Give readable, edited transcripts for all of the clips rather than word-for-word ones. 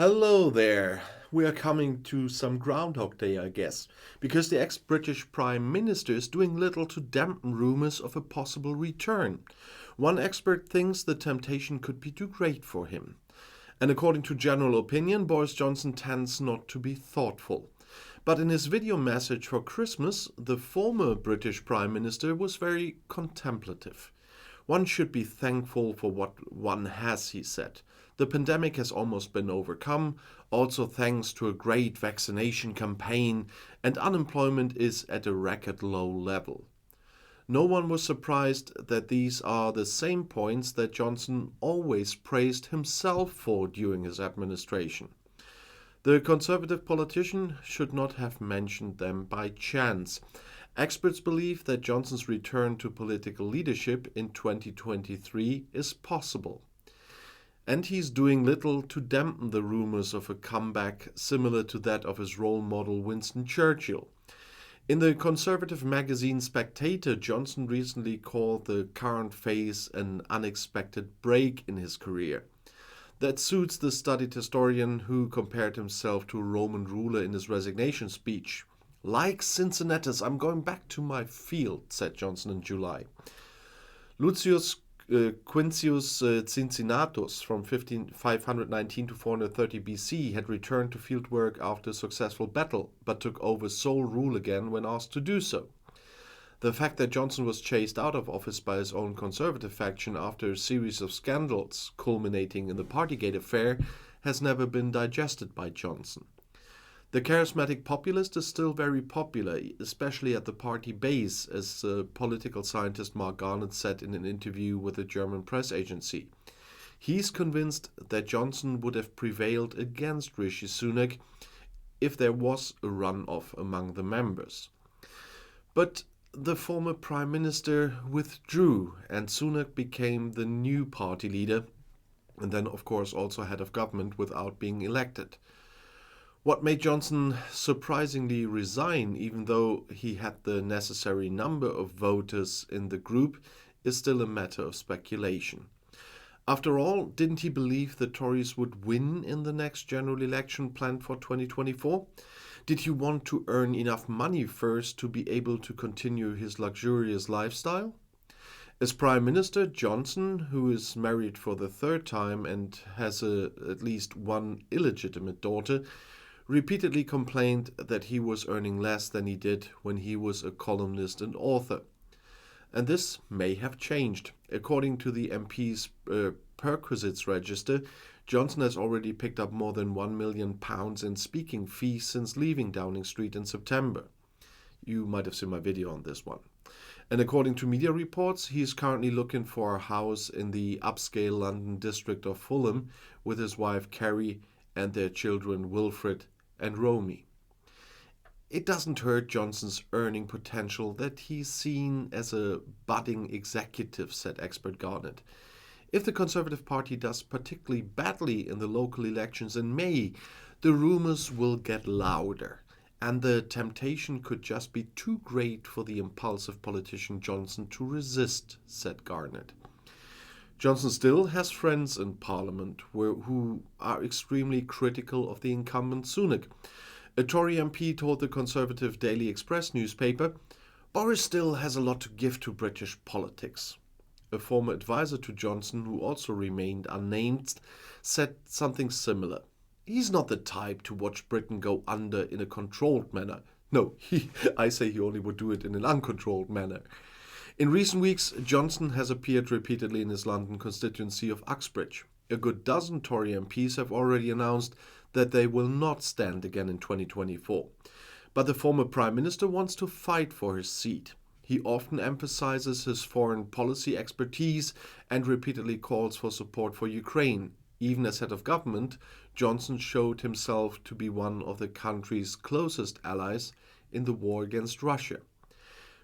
Hello there. We are coming to some Groundhog Day, I guess, because the ex-British Prime Minister is doing little to dampen rumors of a possible return. One expert thinks the temptation could be too great for him. And according to general opinion, Boris Johnson tends not to be thoughtful. But in his video message for Christmas, the former British Prime Minister was very contemplative. One should be thankful for what one has, he said. The pandemic has almost been overcome, also thanks to a great vaccination campaign, and unemployment is at a record low level. No one was surprised that these are the same points that Johnson always praised himself for during his administration. The Conservative politician should not have mentioned them by chance. Experts believe that Johnson's return to political leadership in 2023 is possible. And he's doing little to dampen the rumors of a comeback similar to that of his role model Winston Churchill. In the conservative magazine Spectator, Johnson recently called the current phase an unexpected break in his career. That suits the studied historian who compared himself to a Roman ruler in his resignation speech. Like Cincinnatus, I'm going back to my field, said Johnson in July. Lucius Quintius Cincinnatus from 519 to 430 BC had returned to field work after a successful battle, but took over sole rule again when asked to do so. The fact that Johnson was chased out of office by his own conservative faction after a series of scandals culminating in the Partygate affair has never been digested by Johnson. The charismatic populist is still very popular, especially at the party base, as political scientist Mark Garnett said in an interview with a German press agency. He's convinced that Johnson would have prevailed against Rishi Sunak if there was a runoff among the members. But the former Prime Minister withdrew, and Sunak became the new party leader, and then, of course, also head of government without being elected. What made Johnson surprisingly resign, even though he had the necessary number of voters in the group, is still a matter of speculation. After all, didn't he believe the Tories would win in the next general election planned for 2024? Did he want to earn enough money first to be able to continue his luxurious lifestyle? As Prime Minister, Johnson, who is married for the third time and has at least one illegitimate daughter, repeatedly complained that he was earning less than he did when he was a columnist and author. And this may have changed. According to the MP's perquisites register, Johnson has already picked up more than £1 million in speaking fees since leaving Downing Street in September. You might have seen my video on this one. And according to media reports, he is currently looking for a house in the upscale London district of Fulham with his wife Carrie and their children Wilfred and Romy. It doesn't hurt Johnson's earning potential that he's seen as a budding executive, said expert Garnett. If the Conservative Party does particularly badly in the local elections in May, the rumors will get louder, and the temptation could just be too great for the impulsive politician Johnson to resist, said Garnett. Johnson still has friends in Parliament who are extremely critical of the incumbent Sunak. A Tory MP told the Conservative Daily Express newspaper, "Boris still has a lot to give to British politics." A former advisor to Johnson, who also remained unnamed, said something similar. He's not the type to watch Britain go under in a controlled manner. No, I say he only would do it in an uncontrolled manner. In recent weeks, Johnson has appeared repeatedly in his London constituency of Uxbridge. A good dozen Tory MPs have already announced that they will not stand again in 2024. But the former Prime Minister wants to fight for his seat. He often emphasizes his foreign policy expertise and repeatedly calls for support for Ukraine. Even as head of government, Johnson showed himself to be one of the country's closest allies in the war against Russia.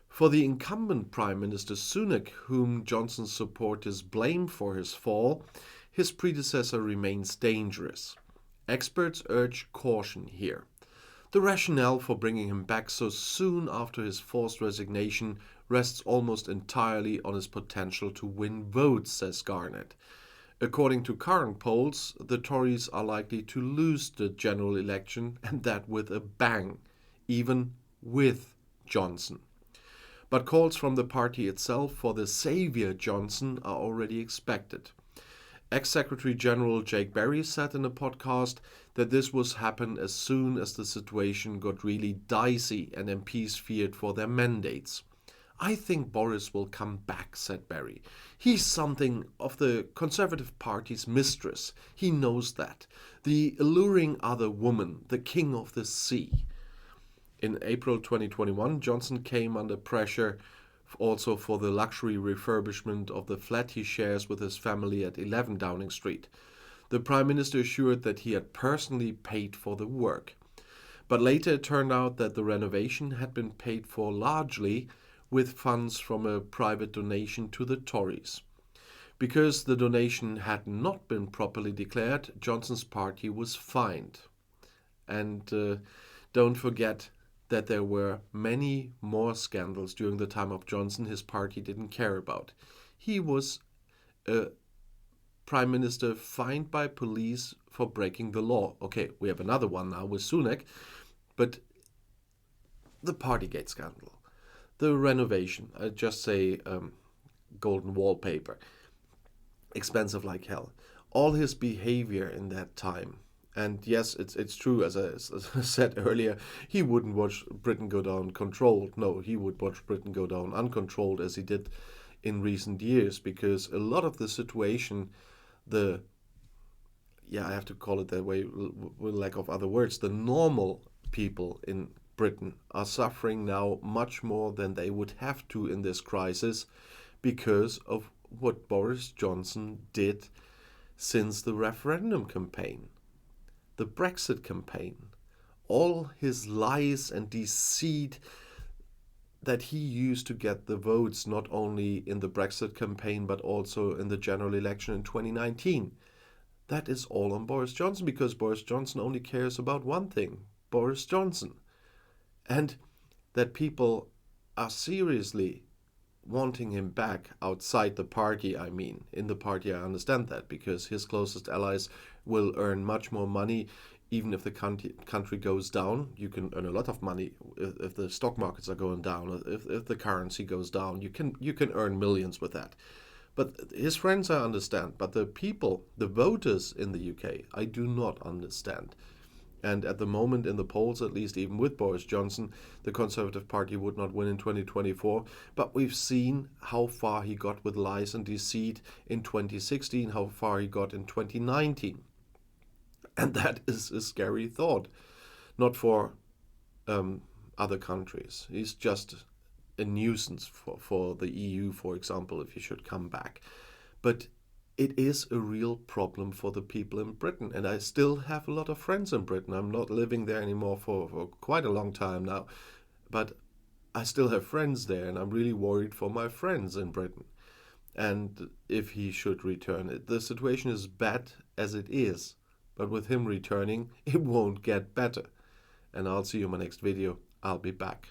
For the incumbent Prime Minister Sunak, whom Johnson's supporters blame for his fall, his predecessor remains dangerous. Experts urge caution here. The rationale for bringing him back so soon after his forced resignation rests almost entirely on his potential to win votes, says Garnett. According to current polls, the Tories are likely to lose the general election, and that with a bang, even with Johnson. But calls from the party itself for the saviour Johnson are already expected. Ex-Secretary General Jake Berry said in a podcast that this would happen as soon as the situation got really dicey and MPs feared for their mandates. I think Boris will come back, said Berry. He's something of the Conservative Party's mistress. He knows that. The alluring other woman, the king of the sea. In April 2021, Johnson came under pressure also for the luxury refurbishment of the flat he shares with his family at 11 Downing Street. The Prime Minister assured that he had personally paid for the work. But later it turned out that the renovation had been paid for largely with funds from a private donation to the Tories. Because the donation had not been properly declared, Johnson's party was fined. And don't forget that there were many more scandals during the time of Johnson his party didn't care about. He was a prime minister fined by police for breaking the law. Okay, we have another one now with Sunak, but the Partygate scandal, the renovation, I just say golden wallpaper, expensive like hell. All his behavior in that time. And yes, it's true, as I said earlier, he wouldn't watch Britain go down controlled. No, he would watch Britain go down uncontrolled, as he did in recent years, because a lot of the situation, I have to call it that way, with lack of other words, the normal people in Britain are suffering now much more than they would have to in this crisis because of what Boris Johnson did since the referendum campaign, the Brexit campaign, all his lies and deceit that he used to get the votes not only in the Brexit campaign but also in the general election in 2019. That is all on Boris Johnson, because Boris Johnson only cares about one thing, Boris Johnson. And that people are seriously wanting him back outside the party, I mean. In the party, I understand that, because his closest allies will earn much more money. Even if the country goes down, you can earn a lot of money. If the stock markets are going down, if the currency goes down, you can earn millions with that. But his friends I understand, but the people, the voters in the UK, I do not understand. And at the moment, in the polls, at least even with Boris Johnson, the Conservative Party would not win in 2024. But we've seen how far he got with lies and deceit in 2016, how far he got in 2019. And that is a scary thought. Not for other countries. He's just a nuisance for the EU, for example, if he should come back. But it is a real problem for the people in Britain. And I still have a lot of friends in Britain. I'm not living there anymore for quite a long time now. But I still have friends there, and I'm really worried for my friends in Britain. And if he should return, the situation is bad as it is. But with him returning, it won't get better. And I'll see you in my next video. I'll be back.